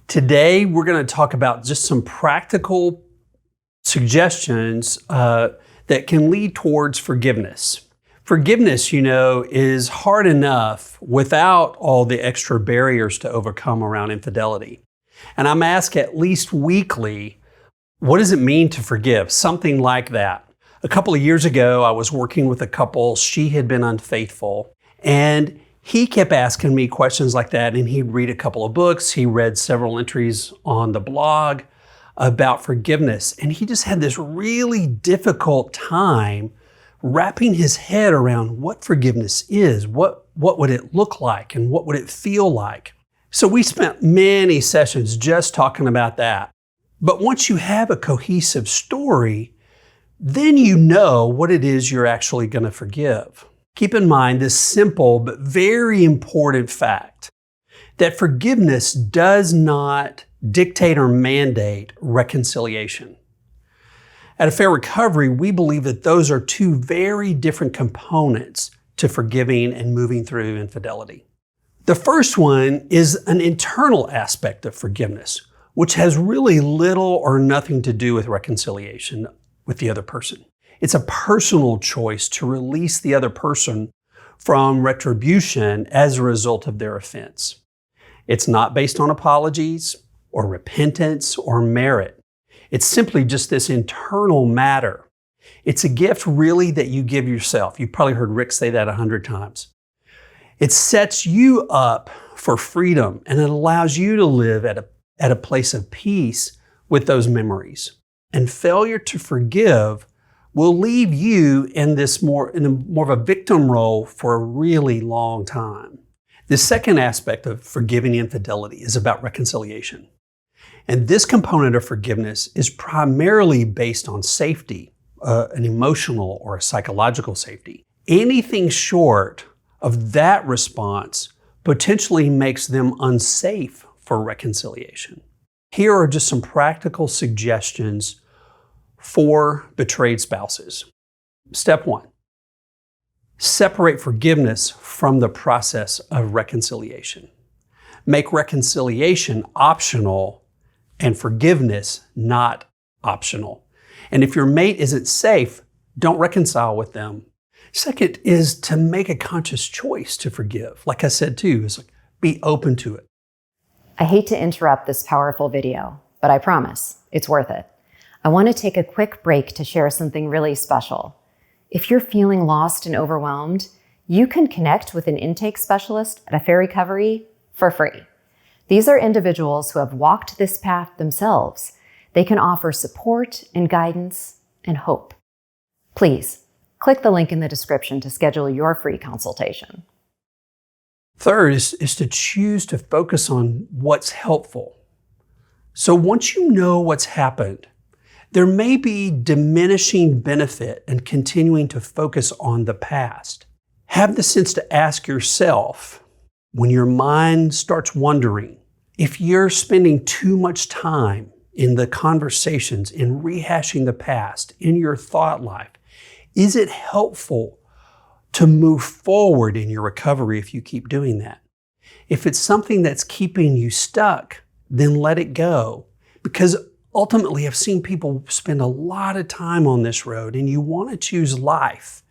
Today, we're going to talk about just some practical suggestions that can lead towards forgiveness. Forgiveness, is hard enough without all the extra barriers to overcome around infidelity. And I'm asked at least weekly, what does it mean to forgive? Something like that. A couple of years ago, I was working with a couple. She had been unfaithful, and he kept asking me questions like that, and he'd read a couple of books. He read several entries on the blog about forgiveness, and he just had this really difficult time wrapping his head around what forgiveness is, what would it look like, and what would it feel like. So we spent many sessions just talking about that. But once you have a cohesive story, then you know what it is you're actually going to forgive. Keep in mind this simple but very important fact that forgiveness does not dictate or mandate reconciliation. At A Fair Recovery, we believe that those are two very different components to forgiving and moving through infidelity. The first one is an internal aspect of forgiveness, which has really little or nothing to do with reconciliation with the other person. It's a personal choice to release the other person from retribution as a result of their offense. It's not based on apologies or repentance or merit. It's simply just this internal matter. It's a gift really that you give yourself. You've probably heard Rick say that 100 times. It sets you up for freedom, and it allows you to live at a place of peace with those memories. And failure to forgive will leave you in more of a victim role for a really long time. The second aspect of forgiving infidelity is about reconciliation. And this component of forgiveness is primarily based on safety, an emotional or a psychological safety. Anything short of that response potentially makes them unsafe for reconciliation. Here are just some practical suggestions for betrayed spouses. Step 1, separate forgiveness from the process of reconciliation. Make reconciliation optional and forgiveness not optional. And if your mate isn't safe, don't reconcile with them. Second is to make a conscious choice to forgive. Like I said too, it's like be open to it. I hate to interrupt this powerful video, but I promise it's worth it. I want to take a quick break to share something really special. If you're feeling lost and overwhelmed, you can connect with an intake specialist at A Fair Recovery for free. These are individuals who have walked this path themselves. They can offer support and guidance and hope. Please click the link in the description to schedule your free consultation. Third is to choose to focus on what's helpful. So once you know what's happened, there may be diminishing benefit in continuing to focus on the past. Have the sense to ask yourself, when your mind starts wandering, if you're spending too much time in the conversations, in rehashing the past, in your thought life, is it helpful to move forward in your recovery if you keep doing that? If it's something that's keeping you stuck, then let it go. Because ultimately, I've seen people spend a lot of time on this road, and you want to choose life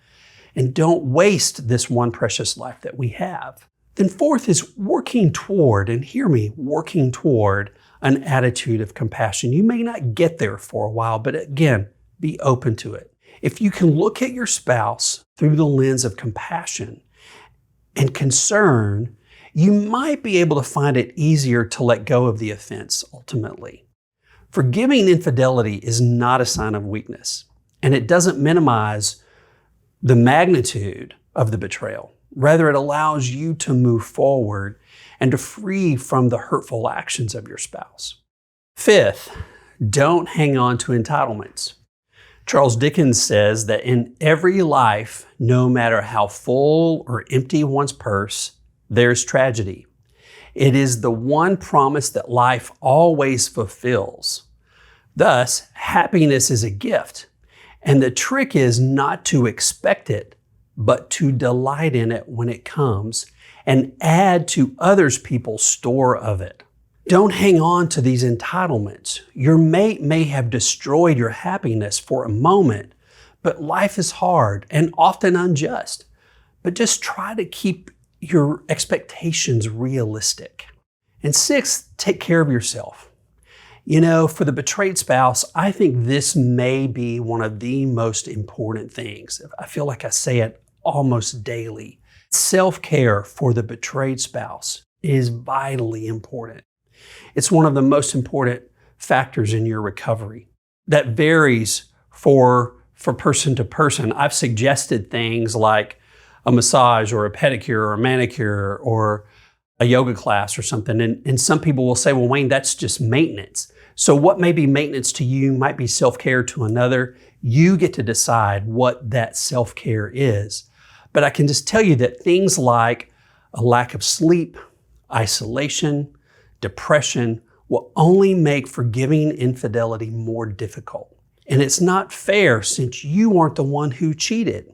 and don't waste this one precious life that we have. Then fourth is working toward, and hear me, working toward an attitude of compassion. You may not get there for a while, but again, be open to it. If you can look at your spouse through the lens of compassion and concern, you might be able to find it easier to let go of the offense ultimately. Forgiving infidelity is not a sign of weakness, and it doesn't minimize the magnitude of the betrayal. Rather, it allows you to move forward and to free from the hurtful actions of your spouse. Fifth, don't hang on to entitlements. Charles Dickens says that in every life, no matter how full or empty one's purse, there's tragedy. It is the one promise that life always fulfills. Thus, happiness is a gift, and the trick is not to expect it, but to delight in it when it comes and add to others people's store of it. Don't hang on to these entitlements. Your mate may have destroyed your happiness for a moment, but life is hard and often unjust. But just try to keep your expectations realistic. And 6, take care of yourself. For the betrayed spouse, I think this may be one of the most important things. I feel like I say it almost daily. Self-care for the betrayed spouse is vitally important. It's one of the most important factors in your recovery. That varies for person to person. I've suggested things like a massage or a pedicure or a manicure or a yoga class or something. And some people will say, well, Wayne, that's just maintenance. So what may be maintenance to you might be self-care to another. You get to decide what that self-care is. But I can just tell you that things like a lack of sleep, isolation, depression will only make forgiving infidelity more difficult. And it's not fair since you aren't the one who cheated,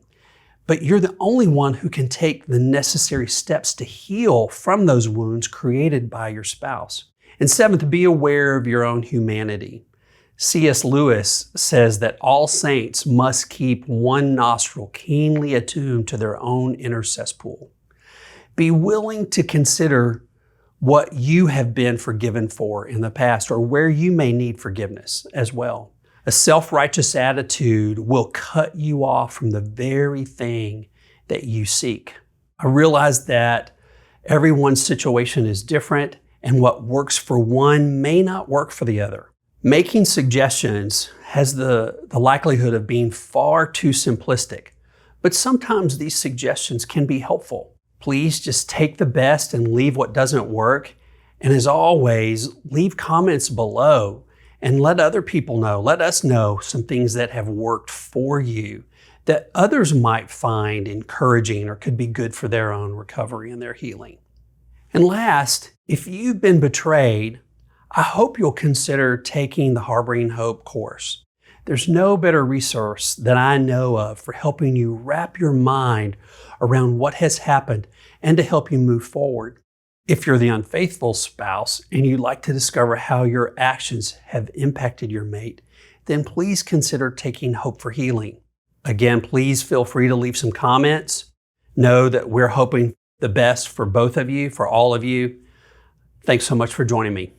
but you're the only one who can take the necessary steps to heal from those wounds created by your spouse. And 7th, be aware of your own humanity. C.S. Lewis says that all saints must keep one nostril keenly attuned to their own inner cesspool. Be willing to consider what you have been forgiven for in the past or where you may need forgiveness as well. A self-righteous attitude will cut you off from the very thing that you seek. I realize that everyone's situation is different and what works for one may not work for the other. Making suggestions has the likelihood of being far too simplistic, but sometimes these suggestions can be helpful. Please just take the best and leave what doesn't work. And as always, leave comments below and let other people know, let us know some things that have worked for you that others might find encouraging or could be good for their own recovery and their healing. And last, if you've been betrayed, I hope you'll consider taking the Harboring Hope course. There's no better resource that I know of for helping you wrap your mind around what has happened and to help you move forward. If you're the unfaithful spouse and you'd like to discover how your actions have impacted your mate, then please consider taking Hope for Healing. Again, please feel free to leave some comments. Know that we're hoping the best for both of you, for all of you. Thanks so much for joining me.